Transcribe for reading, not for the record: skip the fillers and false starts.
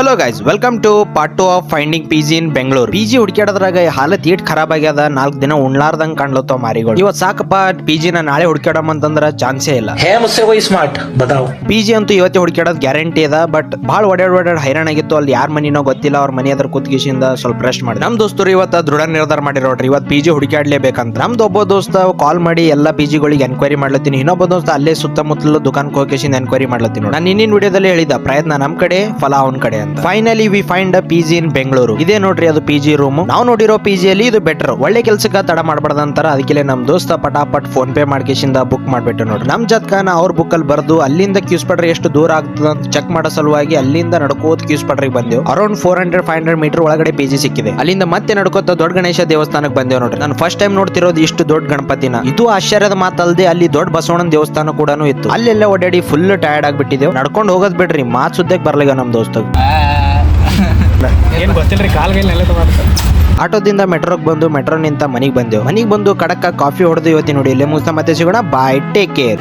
Hello guys, welcome to part 2 of finding PG in Bengaluru. PG ಹುಡುಕ್ಯಾಡದ್ರಾಗ ಹಾಲತ್ ಈಟ್ ಖರಾಬ್ ಆಗ್ಯದ. 4 ದಿನ ಉಣ್ಲಾರ್ದಂಗ್ ಕಾಣ್ಲತ್ತವ ಮಾರಿಗಳು. ಇವತ್ ಸಾಕಪ್ಪ ಪಿಜಿನ ನಾಳೆ ಹುಡುಕ್ಯಾಡಮ್ ಅಂತಂದ್ರ ಚಾನ್ಸೇ ಇಲ್ಲ. है मुझसे कोई स्मार्ट बताओ. ಪಿಜಿ ಅಂತೂ ಇವತ್ತೇ ಹುಡುಕ್ಯಾಡೋದ್ ಗ್ಯಾರಂಟಿ ಅದ. ಬಟ್ ಭಾಳ ಓಡಾಡ್ ಹೈರಾಣ ಆಗಿತ್ತು. ಅಲ್ಲಿ ಯಾರ ಮನಿನೋ ಗೊತ್ತಿಲ್ಲ. ಅವ್ರ ಮನಿ ಅದ್ರ ಕುತ್ಗಿಸಿಂದ ಸ್ವಲ್ಪ ರೆಸ್ಟ್ ಮಾಡಿ ನಮ್ ದೋಸ್ತರು ಇವತ್ತ ದೃಢ ನಿರ್ಧಾರ ಮಾಡಿರೋಡ್ರಿ, ಇವತ್ ಪಿಜಿ ಹುಡುಕ್ಯಾಡ್ಲೇಬೇಕಂತ. ನಮ್ದು ಒಬ್ಬ ದೋಸ್ತ ಕಾಲ್ ಮಾಡಿ ಎಲ್ಲಾ ಪಿಜಿಗಳಿಗೆ ಎನ್ಕ್ವೈರಿ ಮಾಡ್ಲತ್ತೀನಿ. ಇನ್ನೊಬ್ಬ ದೋಸ್ತ ಅಲ್ಲೇ ಸುತ್ತಮುತ್ತಲು ದುಕಾನ್ ಹೋಗಿಸಿಂದ ಎನ್ಕ್ವೈರಿ ಮಾಡ್ಲತ್ತೀನಿ. ನಾನು ಇನ್ನಿನ ವಿಡಿಯೋದಲ್ಲಿ ಹೇಳಿದ ಪ್ರಯತ್ನ ನಮ್ ಕಡೆ, ಫಲ ಅವನ್ ಕಡೆ ಅಂತ. Finally we find a PG in Bengaluru. ಇದೇ ನೋಡ್ರಿ ಅದು ಪಿಜಿ ರೂಮ್. ನಾವು ನೋಡಿರೋ ಪಿಜಿಯಲ್ಲಿ ಇದು ಬೆಟರ್. ಒಳ್ಳೆ ಕೆಲ್ಸಕ್ಕೆ ತಡ ಮಾಡಬಾರ್ದಂತಾರ. ಅದಕ್ಕೆ ನಮ್ ದೋಸ್ತ ಪಟಾಪಟ್ ಫೋನ್ ಪೇ ಮಾಡ್ಕೇಶಿಂದ ಬುಕ್ ಮಾಡ್ಬಿಟ್ಟು ನೋಡ್ರಿ. ನಮ್ ಜತ್ಕಾನ ಅವ್ರ ಬುಕ್ ಅಲ್ಲಿ ಬರ್ದು ಅಲ್ಲಿಂದ ಕ್ಯೂಸ್ ಪಡ್ರಿ ಎಷ್ಟು ದೂರ ಆಗ್ತದ ಅಂತ ಚೆಕ್ ಮಾಡೋ ಸಲುವಾಗಿ ಅಲ್ಲಿಂದ ನಡ್ಕೋತ್ ಕ್ಯೂಸ್ ಪಡ್ರಿಗೆ ಬಂದೆವು. ಅರೌಂಡ್ 400-500 ಮೀಟರ್ ಒಳಗಡೆ ಪಿಜಿ ಸಿಕ್ಕಿದೆ. ಅಲ್ಲಿಂದ ಮತ್ತೆ ನಡ್ಕೋತ ದೊಡ್ಡ ಗಣೇಶ ದೇವಸ್ಥಾನಕ್ಕೆ ಬಂದೇವ್ ನೋಡ್ರಿ. ನಾನು ಫಸ್ಟ್ ಟೈಮ್ ನೋಡ್ತಿರೋದು ಇಷ್ಟು ದೊಡ್ಡ ಗಣಪತಿನ. ಇದು ಆಶ್ಚರ್ಯದ ಮಾತಲ್ದೆ ಅಲ್ಲಿ ದೊಡ್ಡ ಬಸವಣ್ಣನ ದೇವಸ್ಥಾನ ಕೂಡ ಇತ್ತು. ಅಲ್ಲೆಲ್ಲ ಓಡಾಡಿ ಫುಲ್ ಟಯರ್ಡ್ ಆಗ್ಬಿಟ್ಟಿದ್ದೇವೆ. ನಡ್ಕೊಂಡು ಹೋಗೋದ್ ಬಿಡ್ರಿ, ಮಾತ್ ಸುದ್ದಕ್ಕೆ ಬರ್ಲಿಗ ನಮ್ ದೋಸ್ತ. ಏನ್ ಗೊತ್ತಿಲ್ರಿ, ಕಾಲ್ಗೈಲೆಲ್ಲ ಆಟೋದಿಂದ ಮೆಟ್ರೋಗೆ ಬಂದು ಮೆಟ್ರೋ ನಿಂತ ಮನಿಗ್ ಬಂದೆವು. ಮನಿಗ್ ಬಂದು ಕಡಕ್ಕ ಕಾಫಿ ಹೊಡೆದು ಇವತ್ತಿ ನೋಡಿ ಇಲ್ಲೇ ಮುಗಿಸ್ತಾ ಮತ್ತೆ ಸಿಗೋಣ. ಬಾಯ್, ಟೇಕ್ ಕೇರ್.